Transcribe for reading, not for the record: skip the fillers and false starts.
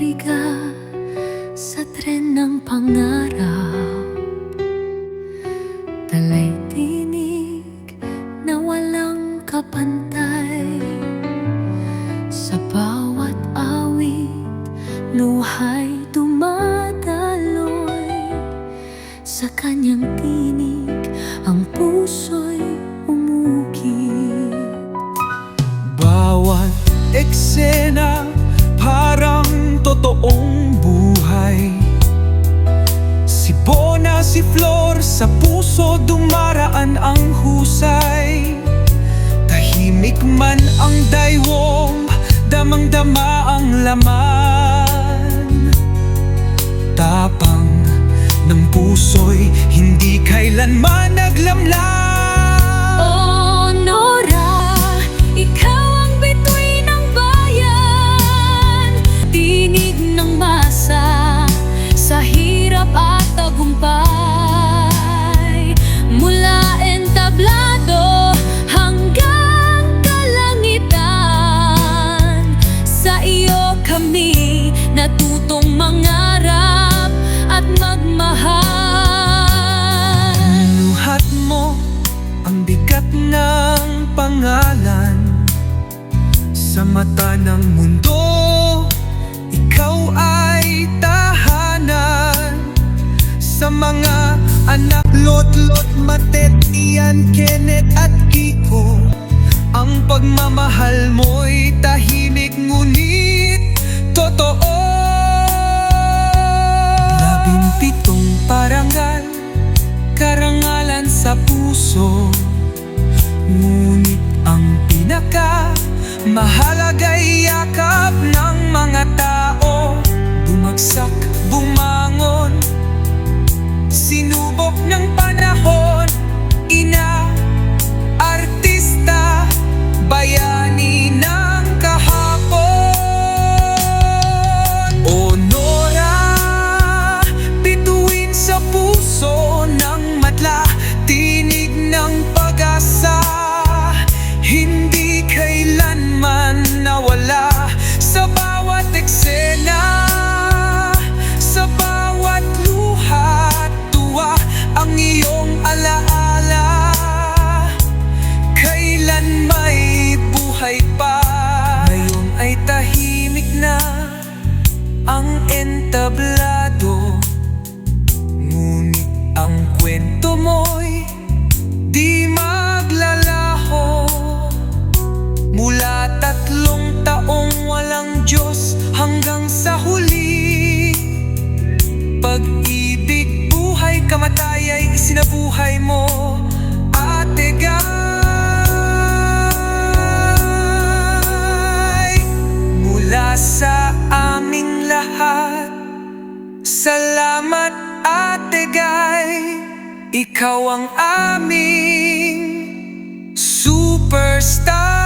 mabigat sa tren ng pangarap. Dala'y tinig na walang kapantay. Sa bawat awit, luhay dumadaloy. Sa kanyang tinig, ang puso'y umugit. Bawat eksena parang totoong buhay. Si Bona, si Flor, sa puso dumaraan ang husay. Tahimik man ang daywong, damang-dama ang laman. Tapang ng puso'y hindi kailanman naglamlam. Oh, Nora, ikaw ang bituin ng bayan. Tinig ng masa sa hirap at tagumpay. Mula entablado hanggang kalangitan, sa iyo kami natutong mangarap at magmahal. Inuhat mo ang bigat ng pangalan sa mata ng mundo. Ikaw ay tahanan sa mga anak. Lot, Matet, Ian, Kenneth at Kiko. Ang pagmamahal mo'y tahimik ngunit totoo. 17 parangal, karangalan sa puso. Ngunit ang mahalaga yakap ng mga tao. Bumagsak, bumangon, sinubok ng panahon. Ina, artista, bayani ng kahapon. O Nora, bituin sa puso ng madla, tinig ng pag-asa, hindi kailanman nawala. Sa bawat eksena, sa bawat luha at tuwa, ang iyong alaala, kailan may buhay pa. Ngayon ay tahimik na ang entablado, ngunit ang kwento mo'y di maglalaho. Mula 3 taong walang Diyos hanggang sa huli, pag-ibig, buhay, kamatay ay isinabuhay mo, Ate Guy. Mula sa aming lahat, salamat Ate Guy. Ikaw ang aming superstar.